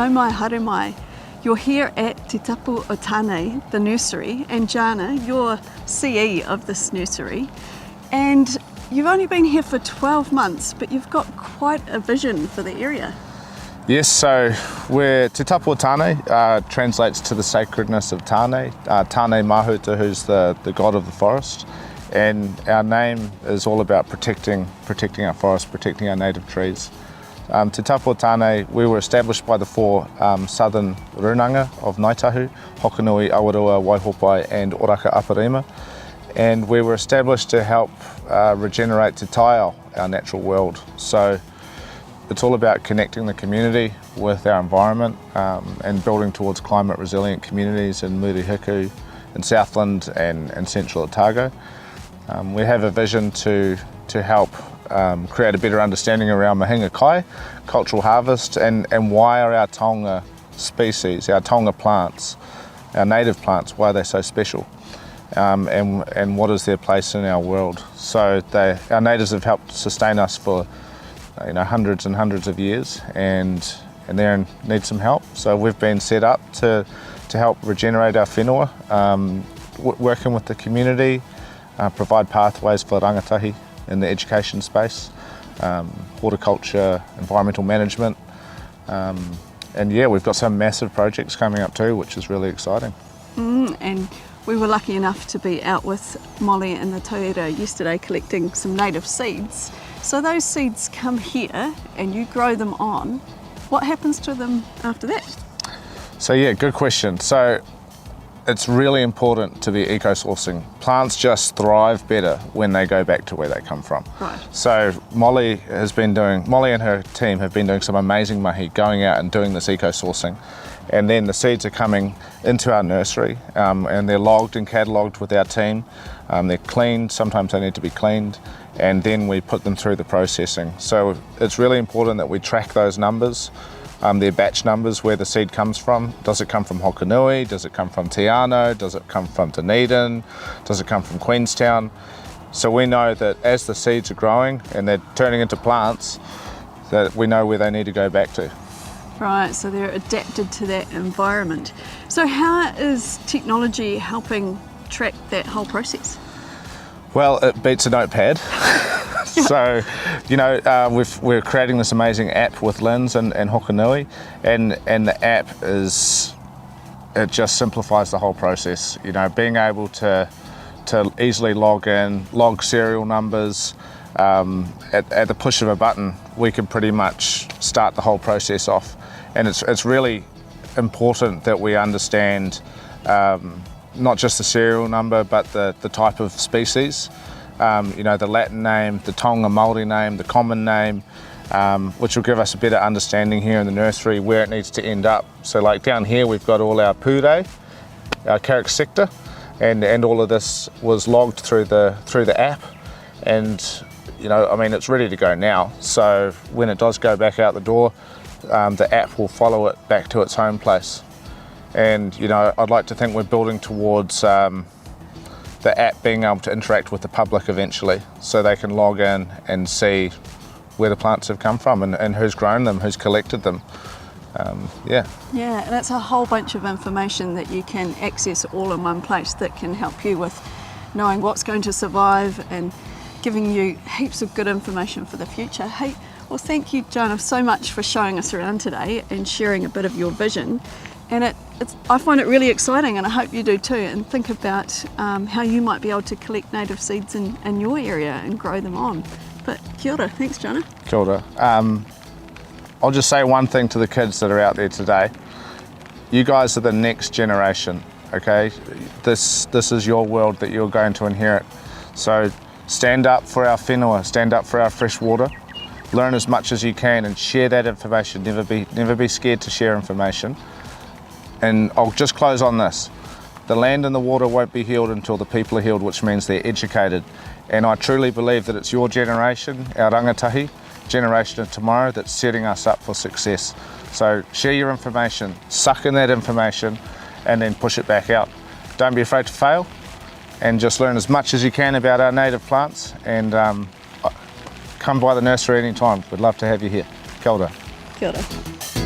Nau mai, haere mai. You're here at Te Tapu o Tāne, the nursery, and Jana, you're CE of this nursery. And you've only been here for 12 months, but you've got quite a vision for the area. Yes, so Te Tapu o Tāne translates to the sacredness of Tāne. Tāne Mahuta, who's the god of the forest. And our name is all about protecting our forest, protecting our native trees. Te Tapu o Tāne, we were established by the four southern runanga of Ngaitahu, Hokonui, Awarua, Waihopai and Oraka Aparima. And we were established to help regenerate Te Taiao, our natural world. So it's all about connecting the community with our environment and building towards climate resilient communities in Murihiku, in Southland and Central Otago. We have a vision to help create a better understanding around mahinga kai, cultural harvest, and why are our taonga species, our taonga plants, our native plants, why are they so special, and what is their place in our world. So our natives have helped sustain us for hundreds and hundreds of years, and they need some help. So we've been set up to help regenerate our whenua, working with the community, provide pathways for rangatahi in the education space, horticulture, environmental management, and yeah, we've got some massive projects coming up too, which is really exciting. And we were lucky enough to be out with Molly and the Toyota yesterday collecting some native seeds. So those seeds come here and you grow them on. What happens to them after that? So yeah, good question. So it's really important to be eco-sourcing. Plants just thrive better when they go back to where they come from. Right. So Molly and her team have been doing some amazing mahi, going out and doing this eco-sourcing. And then the seeds are coming into our nursery and they're logged and catalogued with our team. They're cleaned, sometimes they need to be cleaned, and then we put them through the processing. So it's really important that we track those numbers. Their batch numbers, where the seed comes from. Does it come from Hokonui? Does it come from Te Anau? Does it come from Dunedin? Does it come from Queenstown? So we know that as the seeds are growing and they're turning into plants, that we know where they need to go back to. Right, so they're adapted to that environment. So how is technology helping track that whole process? Well, it beats a notepad. So, we're creating this amazing app with Linz and Hokonui, and the app it just simplifies the whole process. Being able to easily log serial numbers, at the push of a button, we can pretty much start the whole process off. And it's really important that we understand not just the serial number, but the type of species. The Latin name, the Tonga Māori name, the common name, which will give us a better understanding here in the nursery where it needs to end up. So like down here we've got all our pure, our carrick sector, and all of this was logged through the app, and it's ready to go now. So when it does go back out the door, the app will follow it back to its home place. And I'd like to think we're building towards the app being able to interact with the public eventually, so they can log in and see where the plants have come from and who's grown them, who's collected them. Yeah, and it's a whole bunch of information that you can access all in one place that can help you with knowing what's going to survive and giving you heaps of good information for the future. Hey, well, thank you, Jonah, so much for showing us around today and sharing a bit of your vision. And I find it really exciting, and I hope you do too, and think about how you might be able to collect native seeds in your area and grow them on. But kia ora, thanks Jonah. Kia ora. I'll just say one thing to the kids that are out there today. You guys are the next generation, okay? This is your world that you're going to inherit. So stand up for our whenua, stand up for our fresh water, learn as much as you can and share that information. Never be scared to share information. And I'll just close on this. The land and the water won't be healed until the people are healed, which means they're educated. And I truly believe that it's your generation, our rangatahi, generation of tomorrow, that's setting us up for success. So share your information, suck in that information, and then push it back out. Don't be afraid to fail, and just learn as much as you can about our native plants, and come by the nursery anytime. We'd love to have you here. Kia ora. Kia ora.